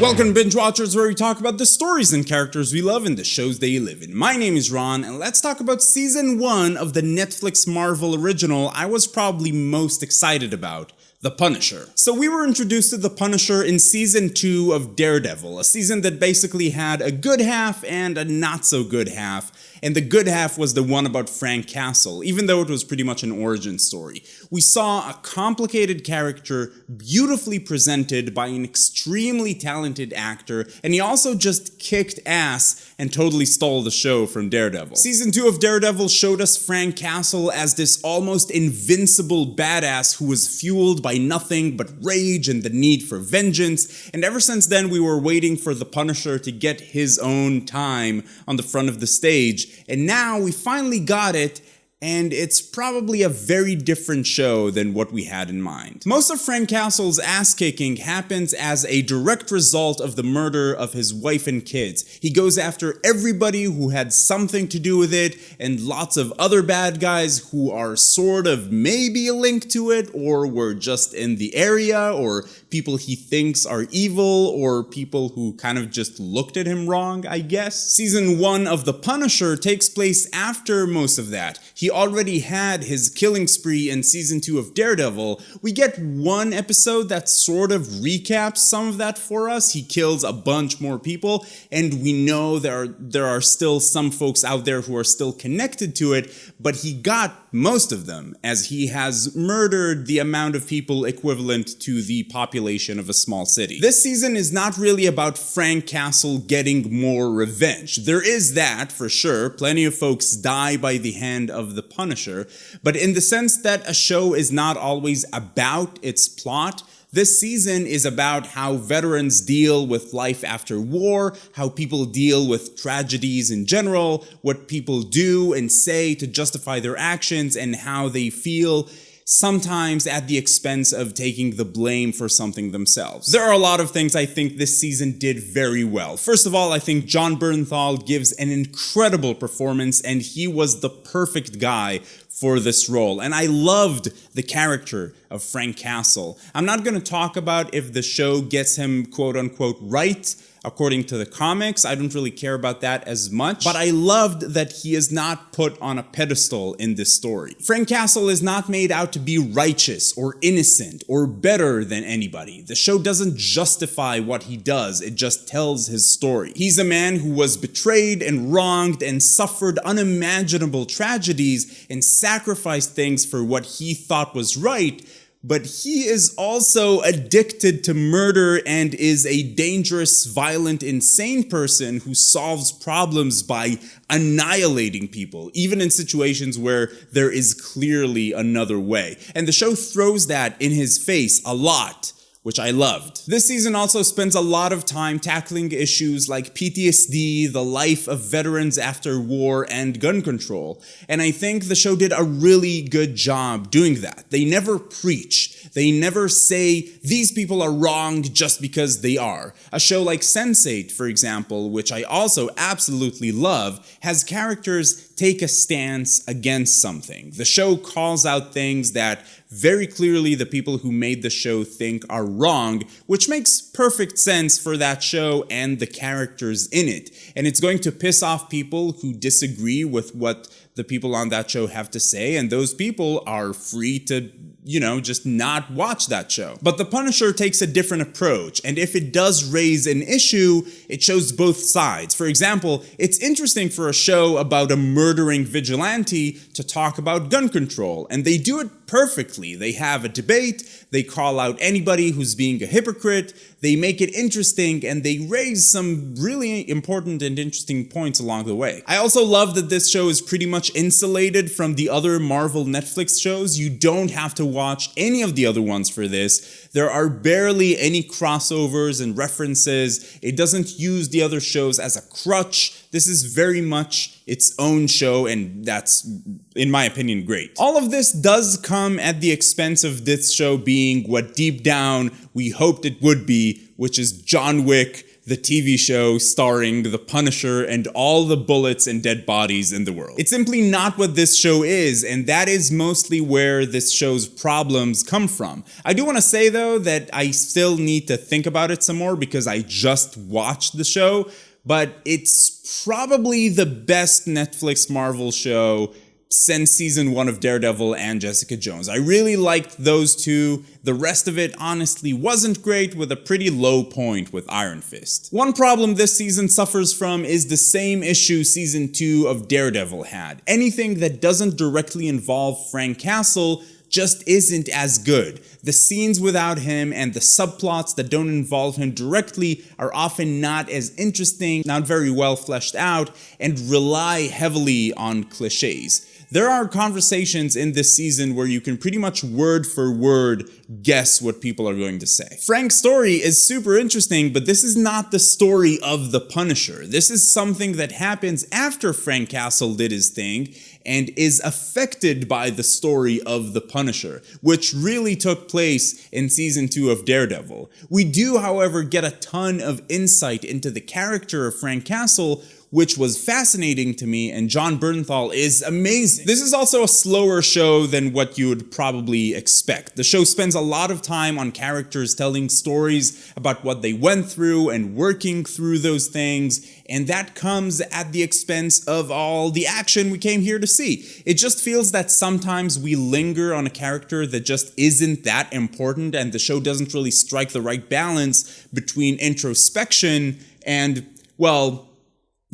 Welcome to Binge Watchers, where we talk about the stories and characters we love and the shows they live in. My name is Ron, and let's talk about Season 1 of the Netflix Marvel original I was probably most excited about, The Punisher. So we were introduced to The Punisher in Season 2 of Daredevil, a season that basically had a good half and a not-so-good half, and the good half was the one about Frank Castle, even though it was pretty much an origin story. We saw a complicated character beautifully presented by an extremely talented actor, and he also just kicked ass and totally stole the show from Daredevil. Season 2 of Daredevil showed us Frank Castle as this almost invincible badass who was fueled by nothing but rage and the need for vengeance, and ever since then we were waiting for the Punisher to get his own time on the front of the stage, and now we finally got it, and it's probably a very different show than what we had in mind. Most of Frank Castle's ass-kicking happens as a direct result of the murder of his wife and kids. He goes after everybody who had something to do with it, and lots of other bad guys who are sort of maybe a link to it, or were just in the area, or people he thinks are evil, or people who kind of just looked at him wrong, I guess. Season 1 of The Punisher takes place after most of that. He already had his killing spree in Season 2 of Daredevil. We get one episode that sort of recaps some of that for us. He kills a bunch more people, and we know there are still some folks out there who are still connected to it, but he got most of them, as he has murdered the amount of people equivalent to the population of a small city. This season is not really about Frank Castle getting more revenge. There is that, for sure. Plenty of folks die by the hand of the Punisher, but in the sense that a show is not always about its plot, this season is about how veterans deal with life after war, how people deal with tragedies in general, what people do and say to justify their actions, and how they feel sometimes at the expense of taking the blame for something themselves. There are a lot of things I think this season did very well. First of all, I think Jon Bernthal gives an incredible performance, and he was the perfect guy for this role, and I loved the character of Frank Castle. I'm not going to talk about if the show gets him quote-unquote right according to the comics. I don't really care about that as much, but I loved that he is not put on a pedestal in this story. Frank Castle is not made out to be righteous or innocent or better than anybody. The show doesn't justify what he does, it just tells his story. He's a man who was betrayed and wronged and suffered unimaginable tragedies and sacrificed things for what he thought was right, but he is also addicted to murder and is a dangerous, violent, insane person who solves problems by annihilating people, even in situations where there is clearly another way. And the show throws that in his face a lot, which I loved. This season also spends a lot of time tackling issues like PTSD, the life of veterans after war, and gun control. And I think the show did a really good job doing that. They never preach. They never say, these people are wronged just because they are. A show like Sense8, for example, which I also absolutely love, has characters take a stance against something. The show calls out things that very clearly the people who made the show think are wrong, which makes perfect sense for that show and the characters in it. And it's going to piss off people who disagree with what the people on that show have to say, and those people are free to, just not watch that show. But The Punisher takes a different approach, and if it does raise an issue, it shows both sides. For example, it's interesting for a show about a murdering vigilante to talk about gun control, and they do it perfectly. They have a debate, they call out anybody who's being a hypocrite, they make it interesting, and they raise some really important and interesting points along the way. I also love that this show is pretty much insulated from the other Marvel Netflix shows. You don't have to watch any of the other ones for this. There are barely any crossovers and references. It doesn't use the other shows as a crutch. This is very much its own show, and that's, in my opinion, great. All of this does come at the expense of this show being what deep down we hoped it would be, which is John Wick, the TV show starring the Punisher and all the bullets and dead bodies in the world. It's simply not what this show is, and that is mostly where this show's problems come from. I do want to say though that I still need to think about it some more because I just watched the show, but it's probably the best Netflix Marvel show since season 1 of Daredevil and Jessica Jones. I really liked those two. The rest of it honestly wasn't great, with a pretty low point with Iron Fist. One problem this season suffers from is the same issue season 2 of Daredevil had. Anything that doesn't directly involve Frank Castle just isn't as good. The scenes without him and the subplots that don't involve him directly are often not as interesting, not very well fleshed out, and rely heavily on cliches. There are conversations in this season where you can pretty much word for word guess what people are going to say. Frank's story is super interesting, but this is not the story of the Punisher. This is something that happens after Frank Castle did his thing and is affected by the story of the Punisher, which really took place in season 2 of Daredevil. We do, however, get a ton of insight into the character of Frank Castle, which was fascinating to me, and Jon Bernthal is amazing. This is also a slower show than what you would probably expect. The show spends a lot of time on characters telling stories about what they went through and working through those things, and that comes at the expense of all the action we came here to see. It just feels that sometimes we linger on a character that just isn't that important, and the show doesn't really strike the right balance between introspection and, well,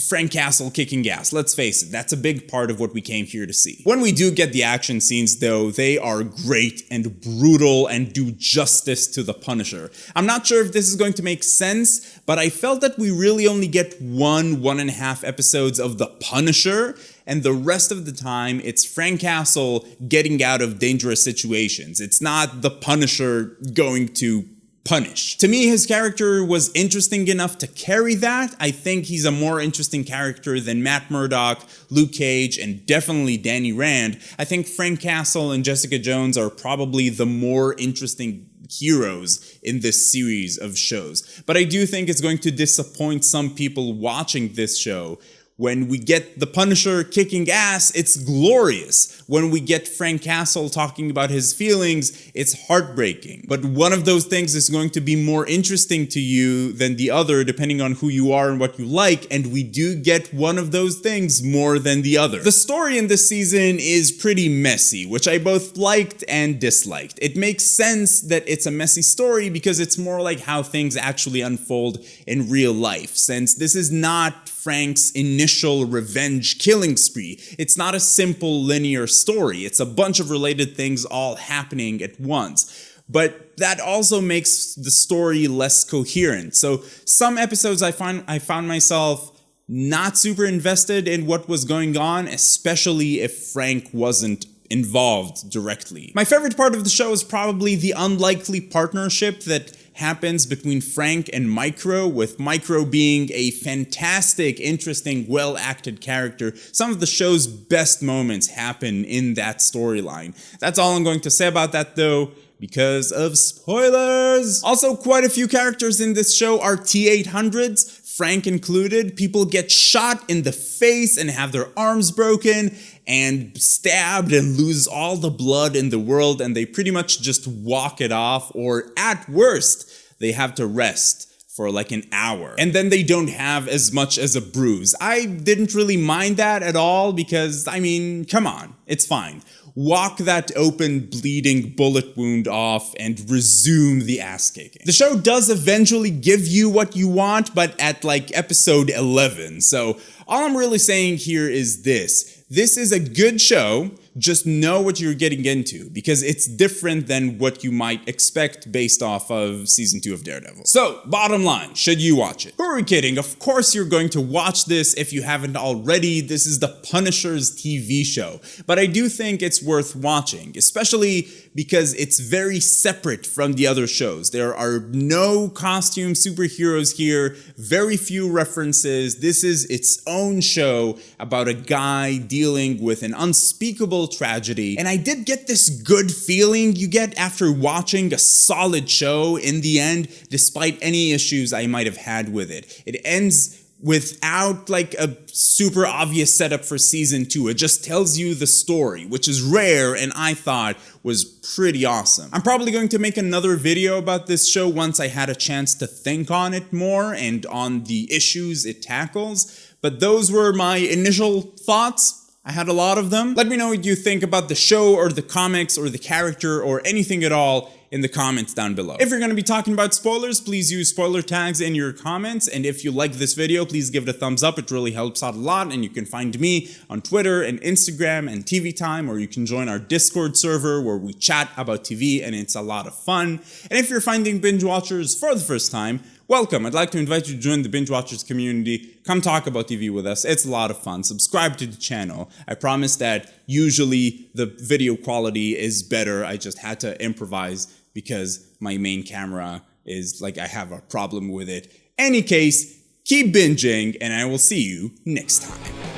Frank Castle kicking ass. Let's face it, that's a big part of what we came here to see. When we do get the action scenes though, they are great and brutal and do justice to the Punisher. I'm not sure if this is going to make sense, but I felt that we really only get 1.5 episodes of the Punisher, and the rest of the time it's Frank Castle getting out of dangerous situations. It's not the Punisher going to punish. To me, his character was interesting enough to carry that. I think he's a more interesting character than Matt Murdock, Luke Cage, and definitely Danny Rand. I think Frank Castle and Jessica Jones are probably the more interesting heroes in this series of shows. But I do think it's going to disappoint some people watching this show. When we get the Punisher kicking ass, it's glorious. When we get Frank Castle talking about his feelings, it's heartbreaking. But one of those things is going to be more interesting to you than the other, depending on who you are and what you like, and we do get one of those things more than the other. The story in this season is pretty messy, which I both liked and disliked. It makes sense that it's a messy story because it's more like how things actually unfold in real life, since this is not Frank's initial revenge killing spree. It's not a simple linear story. It's a bunch of related things all happening at once. But that also makes the story less coherent. So some episodes I found myself not super invested in what was going on, especially if Frank wasn't involved directly. My favorite part of the show is probably the unlikely partnership that happens between Frank and Micro, with Micro being a fantastic, interesting, well-acted character. Some of the show's best moments happen in that storyline. That's all I'm going to say about that though, because of spoilers! Also, quite a few characters in this show are T-800s, Frank included. People get shot in the face and have their arms broken and stabbed and lose all the blood in the world, and they pretty much just walk it off, or at worst, they have to rest for like an hour. And then they don't have as much as a bruise. I didn't really mind that at all because, I mean, come on, it's fine. Walk that open, bleeding bullet wound off and resume the ass kicking. The show does eventually give you what you want, but at like episode 11. So all I'm really saying here is this. This is a good show. Just know what you're getting into, because it's different than what you might expect based off of season 2 of Daredevil. So, bottom line, should you watch it? Who are we kidding? Of course you're going to watch this if you haven't already. This is the Punisher's TV show. But I do think it's worth watching, especially because it's very separate from the other shows. There are no costume superheroes here, very few references. This is its own show about a guy dealing with an unspeakable full tragedy, and I did get this good feeling you get after watching a solid show in the end, despite any issues I might have had with it. It ends without like a super obvious setup for season 2. It just tells you the story, which is rare and I thought was pretty awesome. I'm probably going to make another video about this show once I had a chance to think on it more and on the issues it tackles, but those were my initial thoughts. I had a lot of them. Let me know what you think about the show or the comics or the character or anything at all in the comments down below. If you're going to be talking about spoilers, please use spoiler tags in your comments, and if you like this video, please give it a thumbs up. It really helps out a lot, and you can find me on Twitter and Instagram and TV Time, or you can join our Discord server where we chat about TV and it's a lot of fun. And if you're finding binge watchers for the first time, welcome. I'd like to invite you to join the Binge Watchers community. Come talk about TV with us. It's a lot of fun. Subscribe to the channel. I promise that usually the video quality is better. I just had to improvise because my main camera is like, I have a problem with it. Any case, keep binging and I will see you next time.